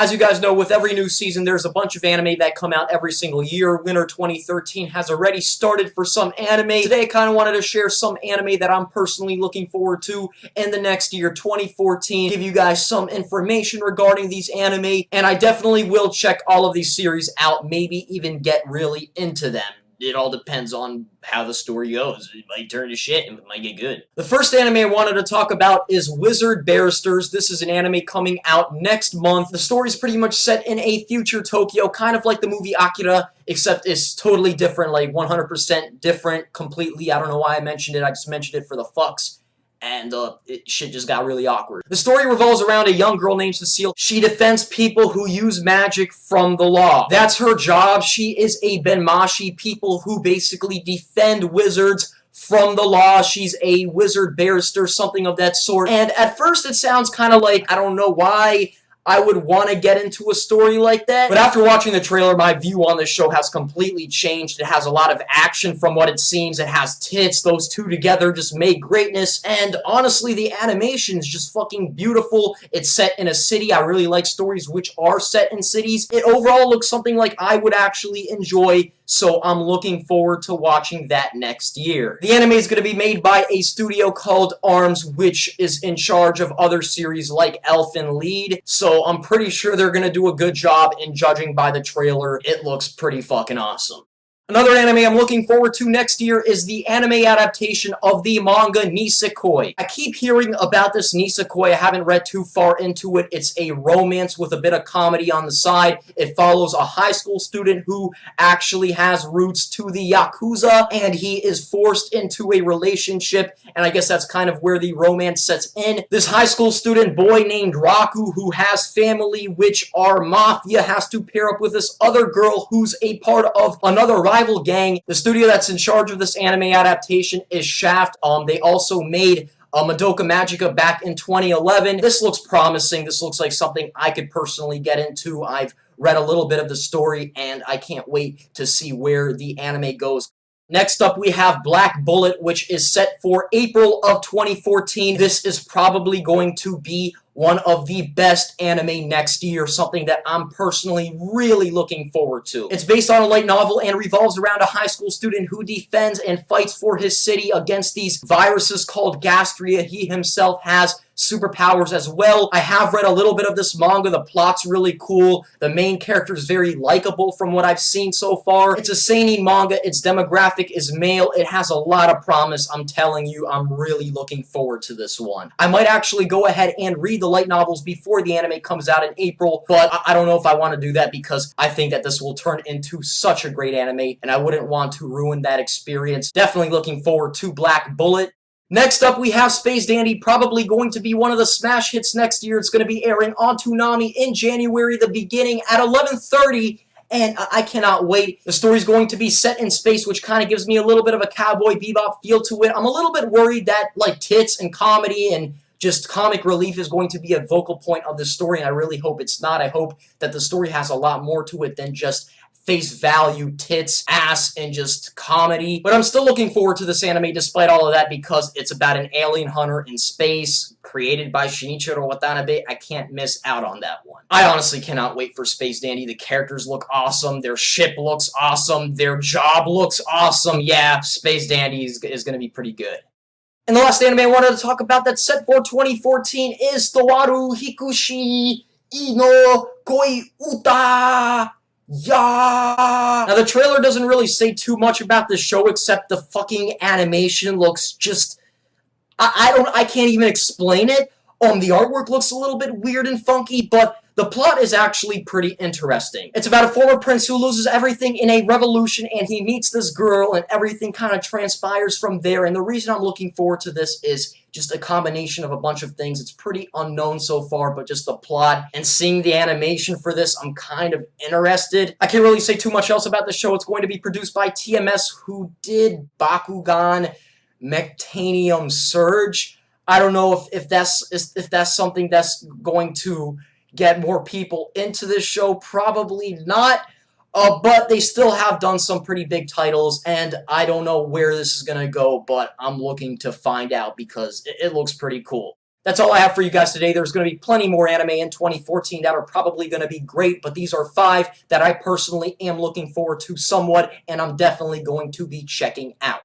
As you guys know, with every new season, there's a bunch of anime that come out every single year. Winter 2013 has already started for some anime. Today, I kind of wanted to share some anime that I'm personally looking forward to in the next year, 2014. Give you guys some information regarding these anime, and I definitely will check all of these series out, maybe even get really into them. It all depends on how the story goes. It might turn to shit and it might get good. The first anime I wanted to talk about is Wizard Barristers. This is an anime coming out next month. The story is pretty much set in a future Tokyo, kind of like the movie Akira, except it's totally different, like 100% different completely. I don't know why I mentioned it. I just mentioned it for the fucks. And shit just got really awkward. The story revolves around a young girl named Cecile. She defends people who use magic from the law. That's her job. She is a benmashi, people who basically defend wizards from the law. She's a wizard barrister, something of that sort. And at first it sounds kind of like, I don't know why I would want to get into a story like that. But after watching the trailer, my view on this show has completely changed. It has a lot of action from what it seems. It has tits. Those two together just make greatness. And honestly, the animation is just fucking beautiful. It's set in a city. I really like stories which are set in cities. It overall looks something like I would actually enjoy, so I'm looking forward to watching that next year. The anime is going to be made by a studio called ARMS, which is in charge of other series like Elfen Lied, so I'm pretty sure they're going to do a good job in judging by the trailer. It looks pretty fucking awesome. Another anime I'm looking forward to next year is the anime adaptation of the manga Nisekoi. I keep hearing about this Nisekoi. I haven't read too far into it. It's a romance with a bit of comedy on the side. It follows a high school student who actually has roots to the Yakuza, and he is forced into a relationship, and I guess that's kind of where the romance sets in. This high school student boy named Raku, who has family which are mafia, has to pair up with this other girl who's a part of another rival gang. The studio that's in charge of this anime adaptation is Shaft. They also made Madoka Magica back in 2011. This looks promising. This looks like something I could personally get into. I've read a little bit of the story, and I can't wait to see where the anime goes. Next up, we have Black Bullet, which is set for April of 2014. This is probably going to be one of the best anime next year, something that I'm personally really looking forward to. It's based on a light novel and revolves around a high school student who defends and fights for his city against these viruses called Gastria. He himself has superpowers as well. I have read a little bit of this manga. The plot's really cool. The main character is very likable from what I've seen so far. It's a seinen manga. Its demographic is male. It has a lot of promise. I'm telling you, I'm really looking forward to this one. I might actually go ahead and read the light novels before the anime comes out in April, but I don't know if I want to do that because I think that this will turn into such a great anime, and I wouldn't want to ruin that experience. Definitely looking forward to Black Bullet. Next up, we have Space Dandy, probably going to be one of the smash hits next year. It's going to be airing on Toonami in January, the beginning at 11:30, and I cannot wait. The story's going to be set in space, which kind of gives me a little bit of a Cowboy Bebop feel to it. I'm a little bit worried that, like, tits and comedy and just comic relief is going to be a vocal point of the story, and I really hope it's not. I hope that the story has a lot more to it than just face value, tits, ass, and just comedy. But I'm still looking forward to this anime despite all of that because it's about an alien hunter in space created by Shinichiro Watanabe. I can't miss out on that one. I honestly cannot wait for Space Dandy. The characters look awesome. Their ship looks awesome. Their job looks awesome. Yeah, Space Dandy is going to be pretty good. And the last anime I wanted to talk about that's set for 2014 is Towaru Hikushi Ino Koi Uta. Yeah. Now the trailer doesn't really say too much about this show except the fucking animation looks just I can't even explain it. The artwork looks a little bit weird and funky, but the plot is actually pretty interesting. It's about a former prince who loses everything in a revolution, and he meets this girl, and everything kind of transpires from there. And the reason I'm looking forward to this is just a combination of a bunch of things. It's pretty unknown so far, but just the plot and seeing the animation for this, I'm kind of interested. I can't really say too much else about the show. It's going to be produced by TMS, who did Bakugan Mectanium Surge. I don't know if that's something that's going to get more people into this show. Probably not. But they still have done some pretty big titles, and I don't know where this is going to go, but I'm looking to find out because it looks pretty cool. That's all I have for you guys today. There's going to be plenty more anime in 2014 that are probably going to be great, but these are 5 that I personally am looking forward to somewhat, and I'm definitely going to be checking out.